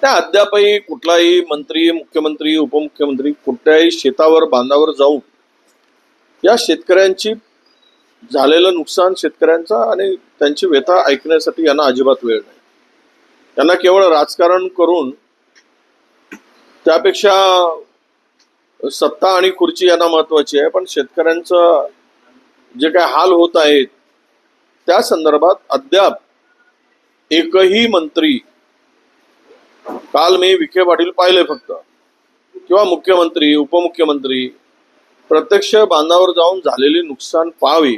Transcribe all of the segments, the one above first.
त्या अद्यापही कुठलाही मंत्री, मुख्यमंत्री, उपमुख्यमंत्री कुठल्याही शेतावर बांधावर जाऊन या शेतकऱ्यांची झालेलं नुकसान शेतकऱ्यांचा आणि त्यांची व्यथा ऐकण्यासाठी यांना अजिबात वेळ नाही. त्यांना केवळ राजकारण करून त्यापेक्षा सत्ता आणि खुर्ची यांना महत्वाची आहे, पण शेतकऱ्यांचं जे काय हाल होत आहेत त्या संदर्भात अद्याप एकही मंत्री, काल मी विखे पाटील पाहिले फक्त, किंवा मुख्यमंत्री, उपमुख्यमंत्री प्रत्यक्ष बांधावर जाऊन झालेले नुकसान पाहावे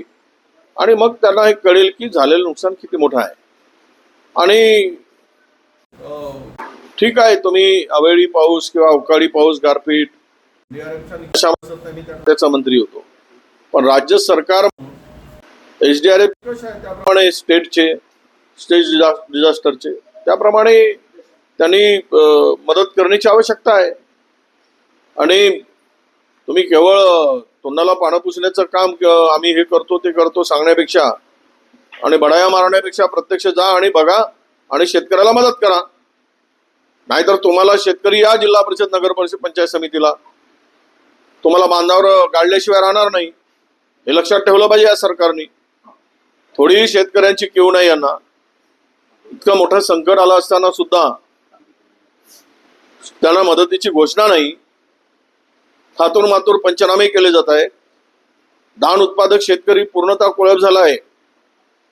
आणि मग त्यांना हे कळेल की झालेलं नुकसान किती मोठं आहे. आणि ठीक आहे, तुम्ही अवेळी पाऊस किंवा अवकाळी पाऊस, गारपीट, त्याचा मंत्री होतो, पण राज्य सरकार SDRF त्याप्रमाणे स्टेट डिझास्टरचे त्याप्रमाणे त्यांनी मदत करण्याची आवश्यकता आहे. आणि तुम्ही केवळ तोंडाला पानं पुसण्याचं काम आम्ही हे करतो ते करतो सांगण्यापेक्षा आणि बडाया मारण्यापेक्षा प्रत्यक्ष जा आणि बघा आणि शेतकऱ्याला मदत करा. नाहीतर तुम्हाला शेतकरी या जिल्हा परिषद, नगर परिषद, पंचायत समितीला तुम्हाला बांधावर गाडल्याशिवाय राहणार नाही. हे लक्षात ठेवलं पाहिजे या सरकारने. थोडी शेतकऱ्यांची कीव नाही यांना. इतकं मोठं संकट आलं असताना सुद्धा त्यांना मदतीची घोषणा नाही. थातूर मातूर पंचनामे केले जात आहे. धान उत्पादक शेतकरी पूर्णतः कोळप झाला आहे.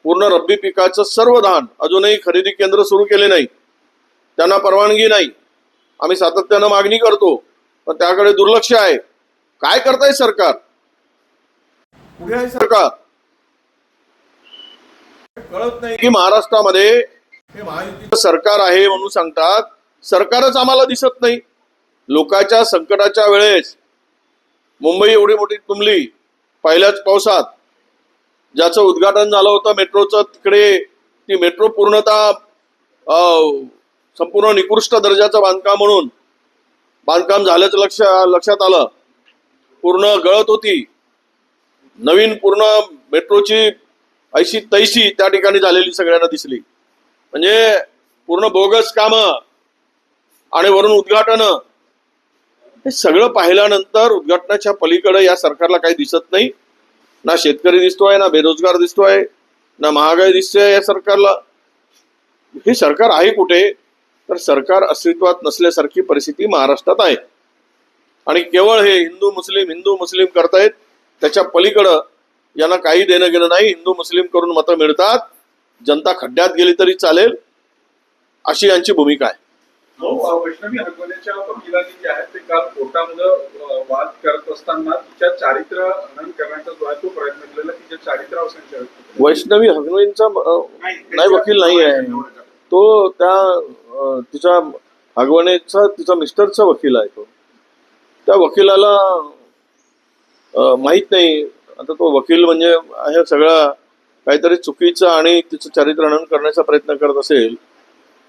पूर्ण रब्बी पिकाचं सर्व धान अजूनही खरेदी केंद्र सुरू केले नाही, त्यांना परवानगी नाही. आम्ही सातत्यानं मागणी करतो पण त्याकडे दुर्लक्ष आहे. काय करताय सरकार? कुठे आहे सरकार? कळत नाही की महाराष्ट्रामध्ये हे महायुतीचं सरकार आहे म्हणून सांगतात, सरकारच आम्हाला दिसत नाही. लोकांच्या संकटाच्या वेळेस मुंबई एवढी मोठी तुंबली पहिल्याच पावसात, ज्याचं उद्घाटन झालं होतं मेट्रोचं, तिकडे ती मेट्रो पूर्णतः संपूर्ण निकृष्ट दर्जाचं बांधकाम म्हणून बांधकाम झाल्याचं लक्षात आलं. पूर्ण गळत होती. नवीन पूर्ण मेट्रोची ऐशी तैशी त्या ठिकाणी झालेली सगळ्यांना दिसली. म्हणजे पूर्ण बोगस कामं आणि वरून उद्घाटन, हे सगळं पाहिल्यानंतर उद्घाटनाच्या पलीकडे या सरकारला काही दिसत नाही. ना शेतकरी दिसतोय, ना बेरोजगार दिसतोय, ना महागाई दिसतोय या सरकारला. हे सरकार आहे कुठे? तर सरकार अस्तित्वात नसल्यासारखी परिस्थिती महाराष्ट्रात आहे. आणि केवळ हे हिंदू मुस्लिम करतायत. त्याच्या पलीकडं यांना काही देणं घेणं नाही. हिंदू मुस्लिम करून मतं मिळतात, जनता खड्ड्यात गेली तरी चालेल, अशी यांची भूमिका आहे. वैष्णवी हगवण्याच्या वकिलांनी जे आहेत ते काल कोर्टामध्ये वाद करत असताना तिच्या चारित्र्य हनन करण्याचा जो आहे तो प्रयत्न केलेला, तिच्या चारित्र्यावर संशय. वैष्णवी हगवणींचा नाही, वकील नाही आहे तो. त्या तिच्या हगवणीचा तिचा मिस्टरचा वकील आहे तो. त्या वकिलाला माहित नाही. आता तो वकील म्हणजे हे सगळं काहीतरी चुकीचं आणि तिचं चारित्र्य हनन करण्याचा प्रयत्न करत असेल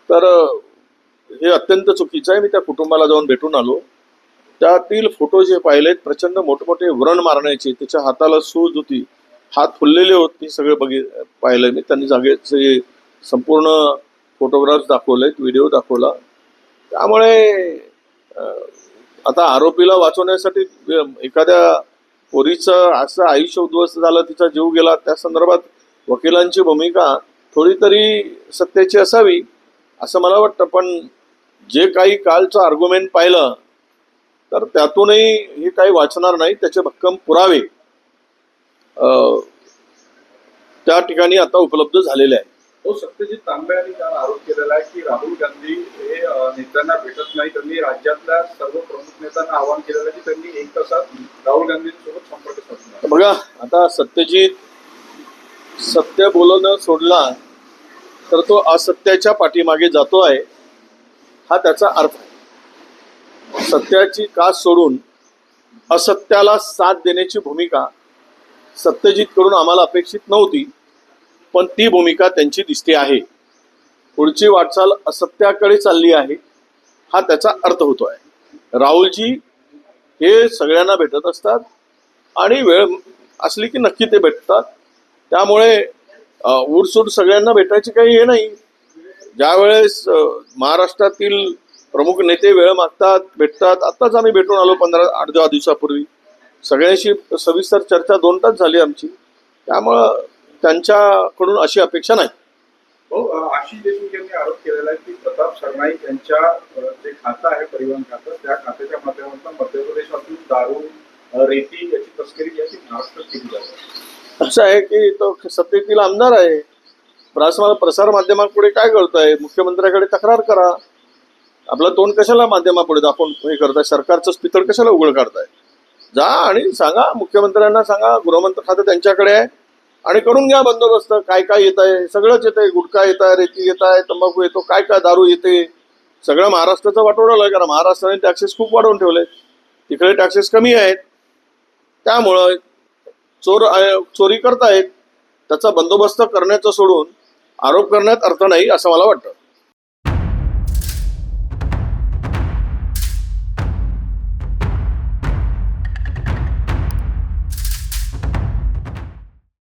तर हे अत्यंत चुकीचं आहे. मी त्या कुटुंबाला जाऊन भेटून आलो. त्यातील फोटो जे पाहिलेत प्रचंड मोठमोठे व्रण मारण्याचे, त्याच्या हाताला सूज होती, हात फुललेले होते, सगळे पाहिलं मी. त्यांनी जागेचे संपूर्ण फोटोग्राफ्स दाखवलेत, व्हिडिओ दाखवला. त्यामुळे आता आरोपीला वाचवण्यासाठी एखाद्या पोरीचं असं आयुष्य उद्ध्वस्त झालं, तिचा जीव गेला, त्या संदर्भात वकिलांची भूमिका थोडी तरी सत्याची असावी असं मला वाटतं. पण जे काही कालचं आर्ग्युमेंट पाहिलं तर त्यातूनही हे काही वाचणार नाही. त्याचे भक्कम पुरावे त्या ठिकाणी आता उपलब्ध झालेले आहेत. तो सत्यजित तांबे यांनी काल आरोप केलेला आहे की राहुल गांधी हे नेत्यांना भेटत नाही. त्यांनी राज्यातल्या सर्व प्रमुख नेत्यांना आवाहन केलेलं आहे की त्यांनी 1 तासात राहुल गांधींसोबत संपर्क साधला. बघा, आता सत्यजित सत्य बोलणं सोडला तर तो असत्याच्या पाठीमागे जातो आहे, हा त्याचा अर्थ आहे. सत्याची कास सोडून असत्याला साथ देण्याची भूमिका सत्यजित कडून आम्हाला अपेक्षित नव्हती, पण ती भूमिका त्यांची दिसते आहे. पुढची वाटचाल असत्याकडे चालली आहे, हा त्याचा अर्थ होतो आहे. राहुलजी हे सगळ्यांना भेटत असतात आणि वेळ असली की नक्की ते भेटतात. त्यामुळे उरसूट सगळ्यांना भेटायची काही हे नाही. ज्यावेळेस महाराष्ट्रातील प्रमुख नेते वेळ मागतात, भेटतात. आत्ताच आम्ही भेटून आलो 15-8 दिवसापूर्वी. सगळ्यांशी सविस्तर चर्चा 2 तास झाली आमची. त्यामुळं त्यांच्याकडून अशी अपेक्षा नाही. हो, आशिष देशमुख यांनी आरोप केलेला आहे की प्रताप सरनाईक यांच्या जे खातं आहे परिवहन खातं, त्या खात्याच्या माध्यमातून मध्य प्रदेशातून दारू, रेती याची तस्करी याची महाराष्ट्रात केली जाते. असं आहे की तो सत्तेतील आमदार आहे. प्रसार माध्यमांपुढे काय करताय? मुख्यमंत्र्याकडे तक्रार करा. आपलं तोंड कशाला माध्यमापुढे आपण हे करताय? सरकारचं पितळ कशाला उघड काढताय? जा आणि सांगा, मुख्यमंत्र्यांना सांगा, गृहमंत्री खातं त्यांच्याकडे आहे आणि करून घ्या बंदोबस्त. काय काय येत आहे? सगळंच येत आहे. गुटखा येत आहे, रेती येत आहे, तंबाखू येतो, काय काय दारू येते. सगळं महाराष्ट्राचं वाटोळं आहे, कारण महाराष्ट्राने टॅक्सेस खूप वाढवून ठेवले. तिकडे टॅक्सेस कमी आहेत. त्यामुळं चोरी करतायत. त्याचा बंदोबस्त करण्याचं सोडून आरोप करण्यात अर्थ नाही असं मला वाटतं.